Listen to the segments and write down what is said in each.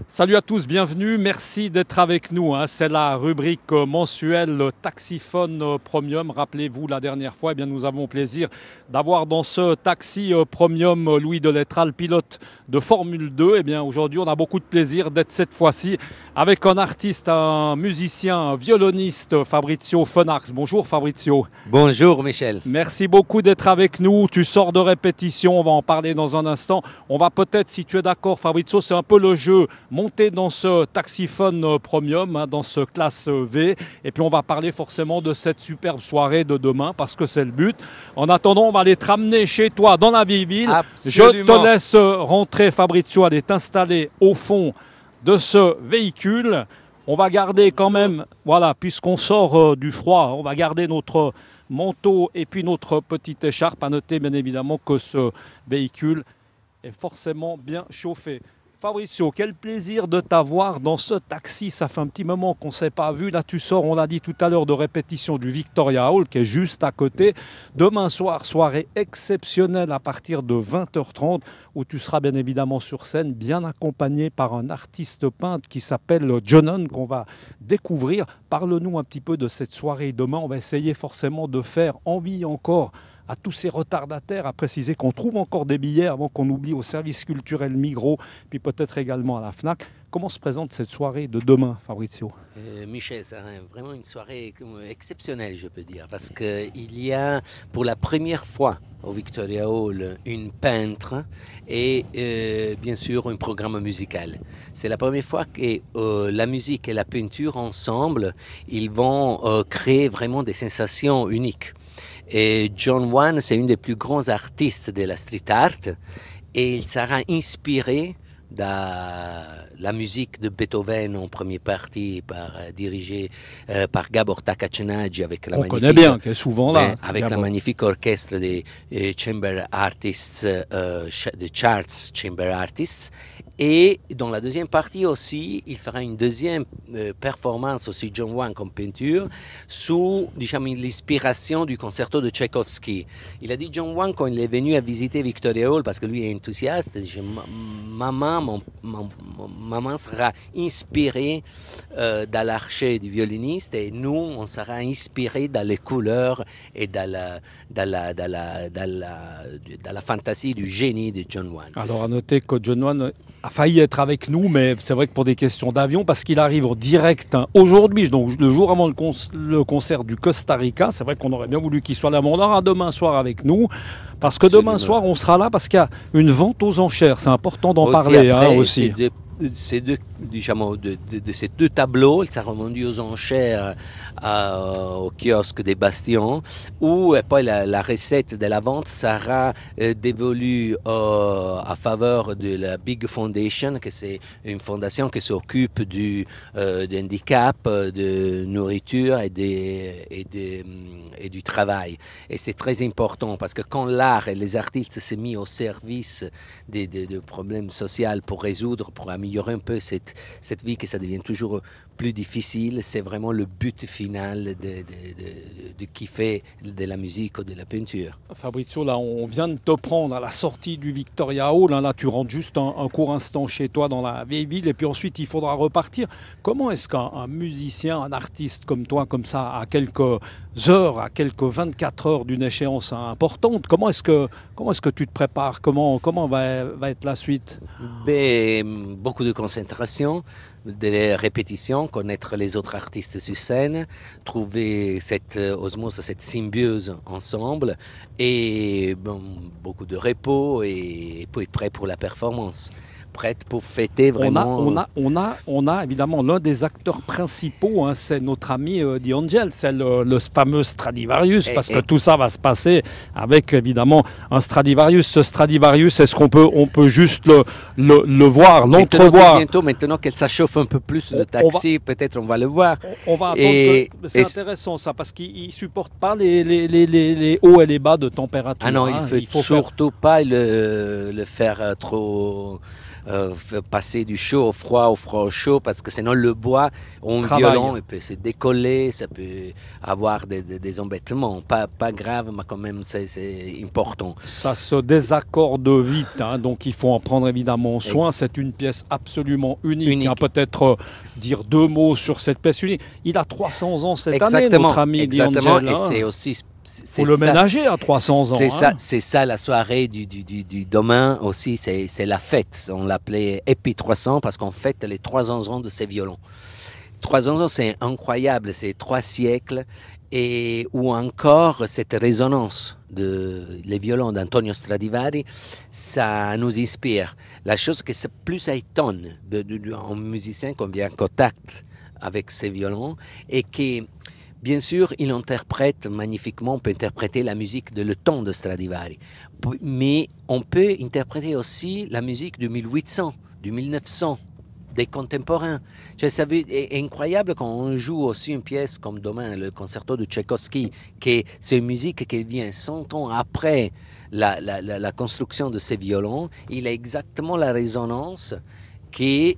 Salut à tous, bienvenue, merci d'être avec nous. C'est la rubrique mensuelle Taxiphone Premium. Rappelez-vous, la dernière fois, nous avons plaisir d'avoir dans ce taxi Premium Louis Deletral, pilote de Formule 2. Aujourd'hui, on a beaucoup de plaisir d'être cette fois-ci avec un artiste, un musicien, un violoniste, Fabrizio Phonax. Bonjour Fabrizio. Bonjour Michel. Merci beaucoup d'être avec nous. Tu sors de répétition, on va en parler dans un instant. On va peut-être, si tu es d'accord Fabrizio, c'est un peu le jeu, monter dans ce taxiphone premium, dans ce classe V. Et puis on va parler forcément de cette superbe soirée de demain parce que c'est le but. En attendant, on va aller te ramener chez toi dans la vieille ville. Absolument. Je te laisse rentrer Fabrizio, aller t'installer au fond de ce véhicule. On va garder quand même, voilà, puisqu'on sort du froid, on va garder notre manteau et puis notre petite écharpe. À noter bien évidemment que ce véhicule est forcément bien chauffé. Fabrizio, quel plaisir de t'avoir dans ce taxi. Ça fait un petit moment qu'on ne s'est pas vu. Là, tu sors, on l'a dit tout à l'heure, de répétition du Victoria Hall, qui est juste à côté. Demain soir, soirée exceptionnelle à partir de 20h30, où tu seras bien évidemment sur scène, bien accompagné par un artiste peintre qui s'appelle Jonon, qu'on va découvrir. Parle-nous un petit peu de cette soirée demain. On va essayer forcément de faire envie encore à tous ces retardataires, à préciser qu'on trouve encore des billets avant qu'on oublie au service culturel Migros, puis peut-être également à la FNAC. Comment se présente cette soirée de demain, Fabrizio? Michel, c'est vraiment une soirée exceptionnelle, je peux dire, parce qu'il y a pour la première fois au Victoria Hall une peintre et bien sûr un programme musical. C'est la première fois que la musique et la peinture ensemble, ils vont créer vraiment des sensations uniques. Et John One, c'est un des plus grands artistes de la street art et il sera inspiré de la musique de Beethoven en première partie, dirigée par Gabor Takacsinagy avec la magnifique, connaît bien, qui est souvent là. Avec Gabor. la magnifique orchestre des Chamber Artists, de Charts Chamber Artists. Et dans la deuxième partie aussi, il fera une deuxième performance aussi John Wang comme peinture sous l'inspiration du concerto de Tchaïkovski. Il a dit John Wang quand il est venu à visiter Victoria Hall parce que lui est enthousiaste. Il dit, maman sera inspirée dans l'archet du violoniste et nous on sera inspirés dans les couleurs et dans la fantaisie du génie de John Wang. Alors à noter que John Wang a failli être avec nous, mais c'est vrai que pour des questions d'avion, parce qu'il arrive en direct aujourd'hui, donc le jour avant le concert du Costa Rica, c'est vrai qu'on aurait bien voulu qu'il soit là, mais on aura demain soir avec nous, parce que Absolument. demain soir on sera là, parce qu'il y a une vente aux enchères, c'est important d'en Aussi parler après, aussi. de ces deux tableaux, il sera vendu aux enchères au kiosque des Bastions, où après, la recette de la vente sera dévolue à faveur de la Big Foundation, que c'est une fondation qui s'occupe du handicap, de nourriture et du travail. Et c'est très important parce que quand l'art et les artistes s'est mis au service des problèmes sociaux pour résoudre, pour améliorer un peu cette vie que ça devient toujours plus difficile, c'est vraiment le but final de qui fait de la musique ou de la peinture. Fabrizio, là on vient de te prendre à la sortie du Victoria Hall, là tu rentres juste un court instant chez toi dans la vieille ville et puis ensuite il faudra repartir. Comment est-ce qu'un musicien, un artiste comme toi, comme ça, à quelques heures, à quelques 24 heures d'une échéance importante, comment est-ce que tu te prépares? Comment va être la suite? Beaucoup de concentration, des répétitions, connaître les autres artistes sur scène, trouver cette osmose, cette symbiose ensemble et beaucoup de repos et puis prêt pour la performance. Prête pour fêter vraiment. On a évidemment l'un des acteurs principaux, c'est notre ami Di Angel, c'est le fameux Stradivarius, parce que tout ça va se passer avec évidemment un Stradivarius. Ce Stradivarius, est-ce qu'on peut juste le voir, l'entrevoir? Maintenant qu'elle s'achauffe un peu plus le taxi, peut-être on va le voir. On va attendre. C'est intéressant ça, parce qu'il ne supporte pas les hauts et les bas de température. Ah non, il ne faut surtout pas le faire trop passer du chaud au froid au chaud, parce que sinon le bois, un Travail. violon, il peut se décoller, ça peut avoir des embêtements. Pas grave, mais quand même, c'est important. Ça se désaccorde vite, hein, donc il faut en prendre évidemment soin. C'est une pièce absolument unique. Hein. Peut-être dire deux mots sur cette pièce unique. Il a 300 ans cette année, notre ami Exactement, D'Angel. et Hein. c'est aussi... Faut le ménager à 300 ans. C'est ça la soirée du demain aussi, c'est la fête. On l'appelait Epi 300 parce qu'on fête les 300 ans de ces violons. 300 ans, c'est incroyable, c'est 3 siècles. Et ou encore cette résonance les violons d'Antonio Stradivari, ça nous inspire. La chose que plus ça étonne un musicien qu'on vient en contact avec ces violons et qui, bien sûr, il interprète magnifiquement, on peut interpréter la musique de le temps de Stradivari, mais on peut interpréter aussi la musique de 1800, du 1900, des contemporains. C'est incroyable quand on joue aussi une pièce comme demain, le concerto de Tchaïkovski, c'est une musique qui vient 100 ans après la construction de ces violons. Il a exactement la résonance qui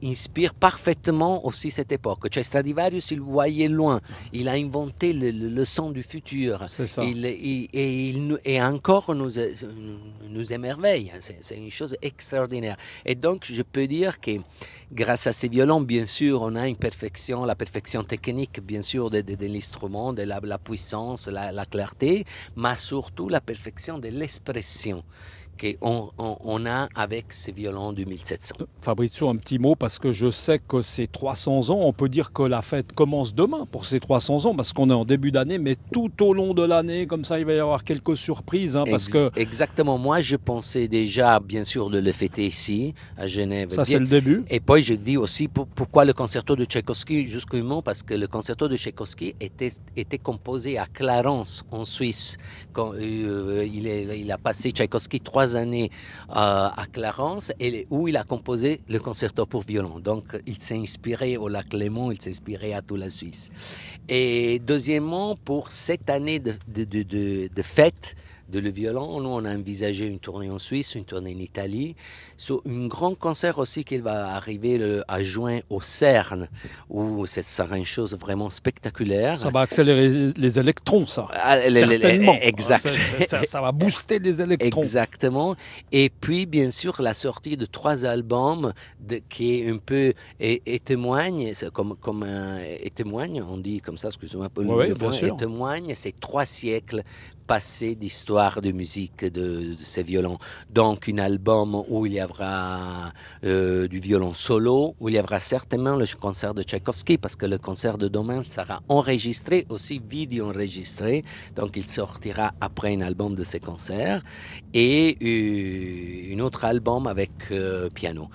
inspire parfaitement aussi cette époque. Cioè Stradivarius, il voyait loin, il a inventé le son du futur. C'est ça. Et encore nous émerveille. C'est une chose extraordinaire. Et donc, je peux dire que grâce à ces violons, bien sûr, on a une perfection, la perfection technique, bien sûr, de l'instrument, de la puissance, la clarté, mais surtout la perfection de l'expression qu'on a avec ces violons du 1700. Fabrizio, un petit mot, parce que je sais que ces 300 ans, on peut dire que la fête commence demain pour ces 300 ans, parce qu'on est en début d'année, mais tout au long de l'année, comme ça, il va y avoir quelques surprises. Hein, parce que... Exactement. Moi, je pensais déjà, bien sûr, de le fêter ici, à Genève. Ça, c'est le début. Et puis, je dis aussi pourquoi le concerto de Tchaïkovski, justement, parce que le concerto de Tchaïkovski était composé à Clarence, en Suisse. Quand, il a passé Tchaïkovski 3 années à Clarence, où il a composé le concerto pour violon. Donc, il s'est inspiré au lac Léman, il s'est inspiré à toute la Suisse. Et deuxièmement, pour cette année de fête de le violon, nous, on a envisagé une tournée en Suisse, une tournée en Italie, sur un grand concert aussi qui va arriver à juin au CERN, où ça sera une chose vraiment spectaculaire. Ça va accélérer les électrons, ça. Certainement. Exact. Ça va booster les électrons. Exactement. Et puis, bien sûr, la sortie de 3 albums qui est un peu et témoigne, et témoigne, on dit comme ça, excusez-moi, oui, bien sûr. Et témoigne, c'est 3 siècles passé d'histoire de musique de ces violons. Donc, un album où il y aura du violon solo, où il y aura certainement le concert de Tchaïkovski, parce que le concert de demain sera enregistré, aussi vidéo enregistré. Donc, il sortira après un album de ces concerts. Et un autre album avec piano.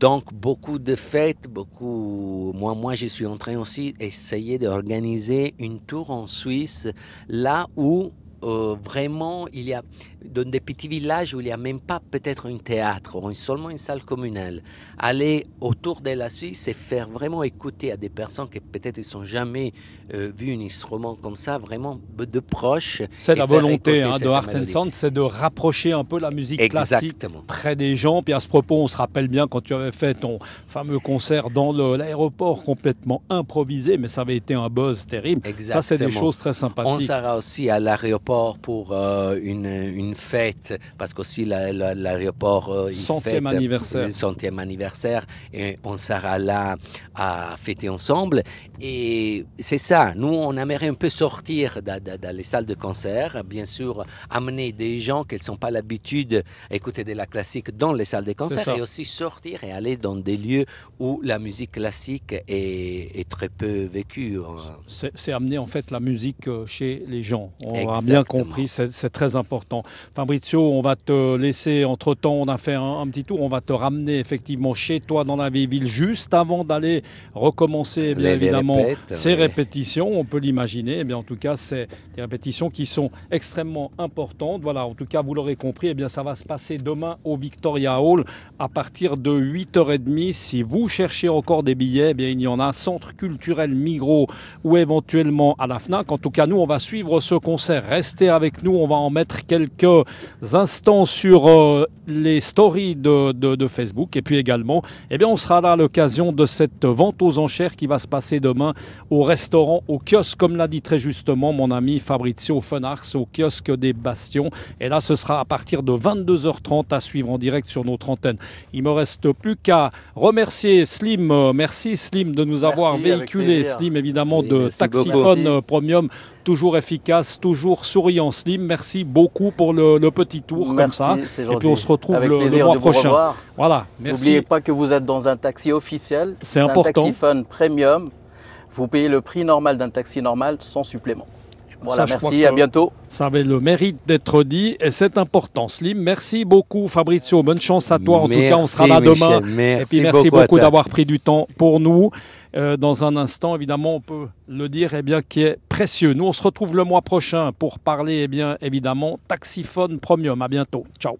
Donc, beaucoup de fêtes, Moi, je suis en train aussi d'essayer d'organiser une tour en Suisse, là où vraiment, il y a dans des petits villages où il n'y a même pas peut-être un théâtre, ou seulement une salle communale. Aller autour de la Suisse et faire vraiment écouter à des personnes qui peut-être ne sont jamais vu un instrument comme ça, vraiment de proche. C'est la volonté de Art & Sound, c'est de rapprocher un peu la musique classique près des gens. Puis à ce propos, on se rappelle bien quand tu avais fait ton fameux concert dans l'aéroport complètement improvisé, mais ça avait été un buzz terrible. Exactement. Ça, c'est des choses très sympathiques. On sera aussi à l'aéroport pour une fête, parce qu'aussi l'aéroport centième anniversaire. Le 100e anniversaire, et on sera là à fêter ensemble. Et c'est ça, nous on aimerait un peu sortir dans les salles de concert, bien sûr amener des gens qui ne sont pas l'habitude à écouter de la classique dans les salles de concert, et aussi sortir et aller dans des lieux où la musique classique est très peu vécue. C'est amener en fait la musique chez les gens. On a bien compris, c'est très important. Fabrizio, on va te laisser, entre-temps, on a fait un petit tour, on va te ramener effectivement chez toi dans la vieille ville, juste avant d'aller recommencer, bien évidemment, ces répétitions, on peut l'imaginer. Eh bien, en tout cas, c'est des répétitions qui sont extrêmement importantes. Voilà, en tout cas, vous l'aurez compris, eh bien, ça va se passer demain au Victoria Hall à partir de 8h30. Si vous cherchez encore des billets, eh bien, il y en a, Centre culturel Migros ou éventuellement à la FNAC. En tout cas, nous, on va suivre ce concert. restez avec nous. On va en mettre quelques instants sur les stories de Facebook. Et puis également, eh bien, on sera là à l'occasion de cette vente aux enchères qui va se passer demain au restaurant, au kiosque, comme l'a dit très justement mon ami Fabrizio Fenars, au kiosque des Bastions. Et là, ce sera à partir de 22h30 à suivre en direct sur notre antenne. Il me reste plus qu'à remercier Slim. Merci Slim de nous avoir véhiculé. Slim, évidemment, de Taxiphone Premium, toujours efficace, toujours souriant. Slim, merci beaucoup pour le petit tour comme ça. Et puis on se retrouve le mois prochain. Voilà, merci. N'oubliez pas que vous êtes dans un taxi officiel. C'est important. Un Taxiphone Premium. Vous payez le prix normal d'un taxi normal sans supplément. Voilà, ça, merci, à bientôt. Ça avait le mérite d'être dit et c'est important. Slim, merci beaucoup Fabrizio, bonne chance à toi. En tout cas, on sera là demain. Et puis merci beaucoup d'avoir pris du temps pour nous. Dans un instant, évidemment, on peut le dire, qui est précieux. Nous, on se retrouve le mois prochain pour parler, évidemment, Taxiphone Premium. À bientôt. Ciao.